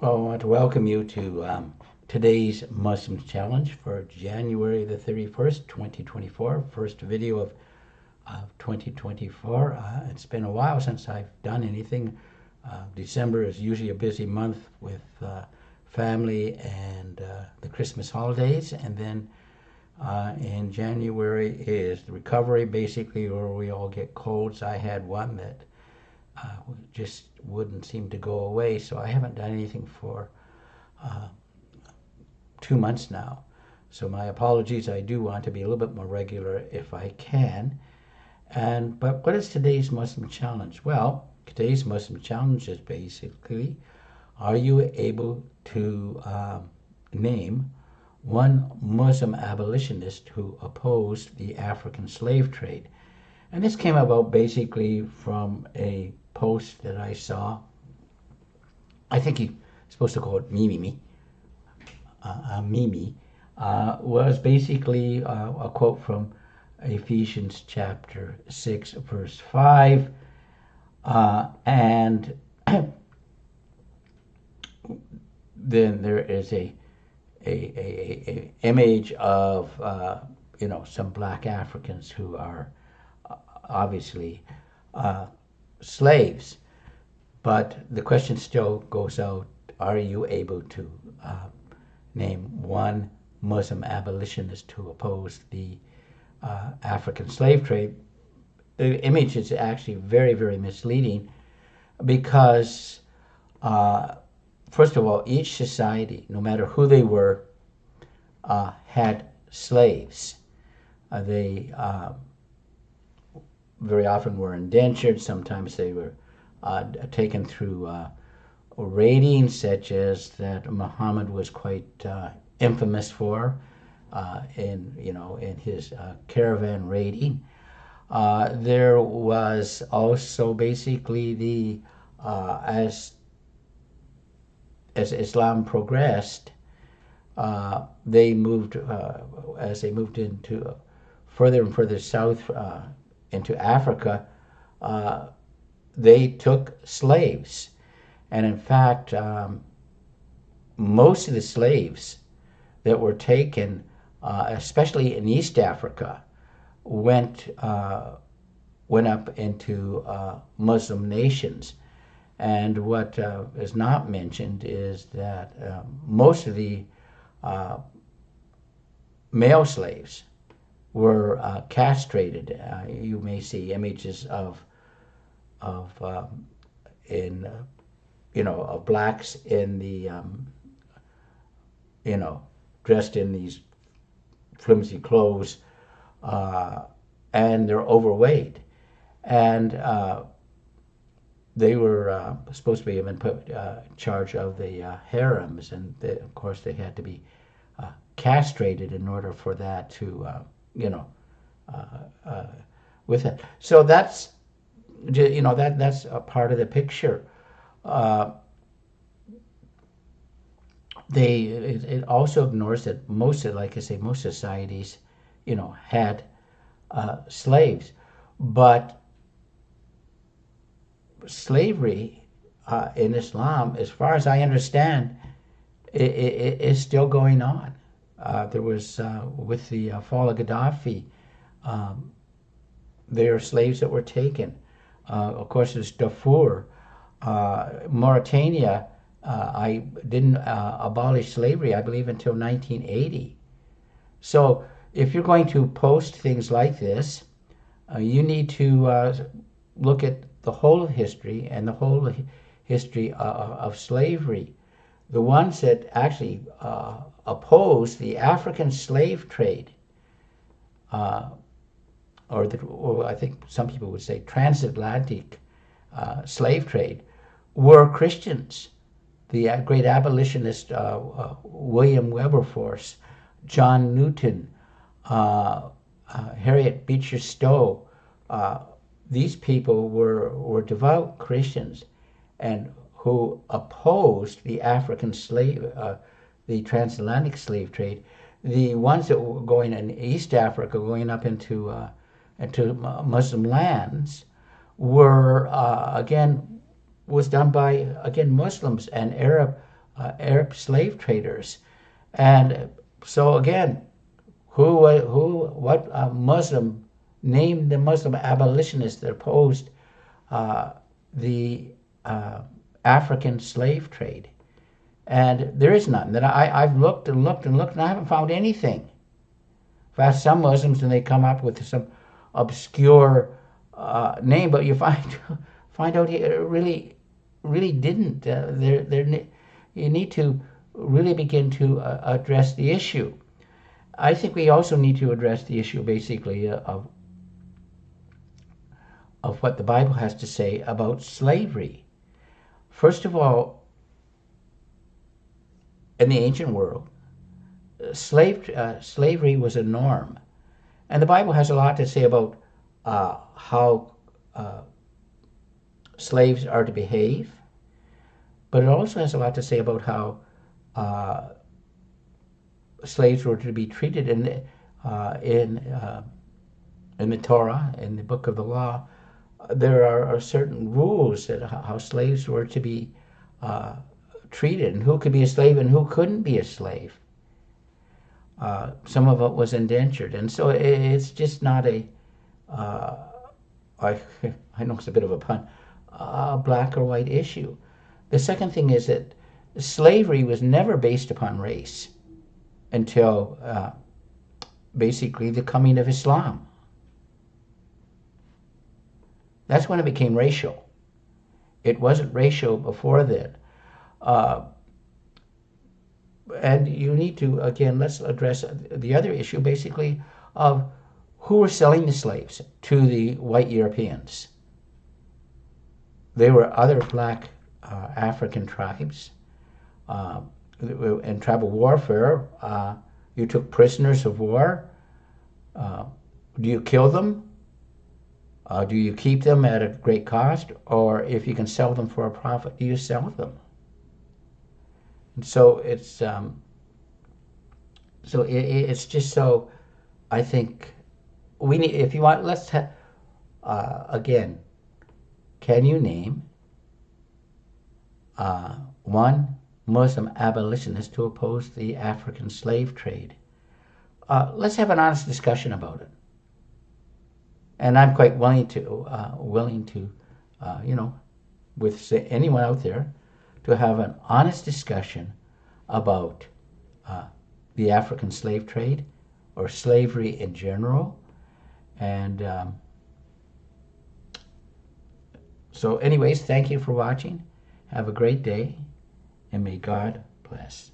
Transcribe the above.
I want to welcome you to today's Muslim Challenge for January the 31st, 2024. First video of 2024. It's been a while since I've done anything. December is usually a busy month with family and the Christmas holidays. And then in January is the recovery, basically, where we all get colds. I had one that just wouldn't seem to go away, so I haven't done anything for 2 months now. So my apologies. I do want to be a little bit more regular if I can. But what is today's Muslim challenge? Well, today's Muslim challenge is basically, are you able to name one Muslim abolitionist who opposed the African slave trade? And this came about basically from a post that I saw. I think he's supposed to call it Mimi. Mimi was basically a quote from Ephesians chapter 6, verse 5. And then there is a image of some black Africans who are obviously slaves. But the question still goes out, are you able to name one Muslim abolitionist who opposed the African slave trade? The image is actually very, very misleading because, first of all, each society, no matter who they were, had slaves. They very often were indentured. Sometimes they were taken through raiding, such as that Muhammad was quite infamous for in his caravan raiding. There was also basically the as Islam progressed, they moved as they moved into further and further south into Africa. They took slaves, and in fact, most of the slaves that were taken, especially in East Africa, went up into Muslim nations. And what is not mentioned is that most of the male slaves were castrated. You may see images of blacks in the dressed in these flimsy clothes, and they're overweight, and they were supposed to be even put in charge of the harems, and of course they had to be castrated in order for that to with it. So that's that's a part of the picture. It also ignores that most societies, had slaves, but slavery in Islam, as far as I understand, it is still going on. There was with the fall of Gaddafi, there are slaves that were taken. Of course, there's Darfur, Mauritania. I didn't abolish slavery, I believe, until 1980. So if you're going to post things like this, you need to look at the whole history and the whole history of slavery. The ones that actually opposed the African slave trade, or I think some people would say transatlantic slave trade, were Christians. The great abolitionist William Wilberforce, John Newton, Harriet Beecher Stowe, these people were devout Christians and who opposed the African slave, the transatlantic slave trade. The ones that were going in East Africa, going up into Muslim lands, were again was done by Muslims and Arab Arab slave traders. And so again, what Muslim named the Muslim abolitionists that opposed the African slave trade? And there is none. That I've looked and looked and looked, and I haven't found anything. In fact, some Muslims, and they come up with some obscure name, but you find out he really didn't. You need to really begin to address the issue. I think we also need to address the issue, basically, of what the Bible has to say about slavery. First of all, in the ancient world, slavery was a norm, and the Bible has a lot to say about how slaves are to behave, but it also has a lot to say about how slaves were to be treated in the Torah, in the book of the law. There are certain rules that how slaves were to be treated, and who could be a slave and who couldn't be a slave. Some of it was indentured, and so it's just not I know it's a bit of a pun, a black or white issue. The second thing is that slavery was never based upon race until basically the coming of Islam. That's when it became racial. It wasn't racial before then. And you need to, again, let's address the other issue, basically, of who were selling the slaves to the white Europeans. They were other black African tribes. In tribal warfare, you took prisoners of war. Do you kill them? Do you keep them at a great cost? Or if you can sell them for a profit, do you sell them? And so it's just so, I think we need, if you want, let's again, can you name one Muslim abolitionist to oppose the African slave trade? Let's have an honest discussion about it. And I'm quite willing to, with anyone out there, to have an honest discussion about the African slave trade or slavery in general. And so anyways, thank you for watching. Have a great day, and may God bless.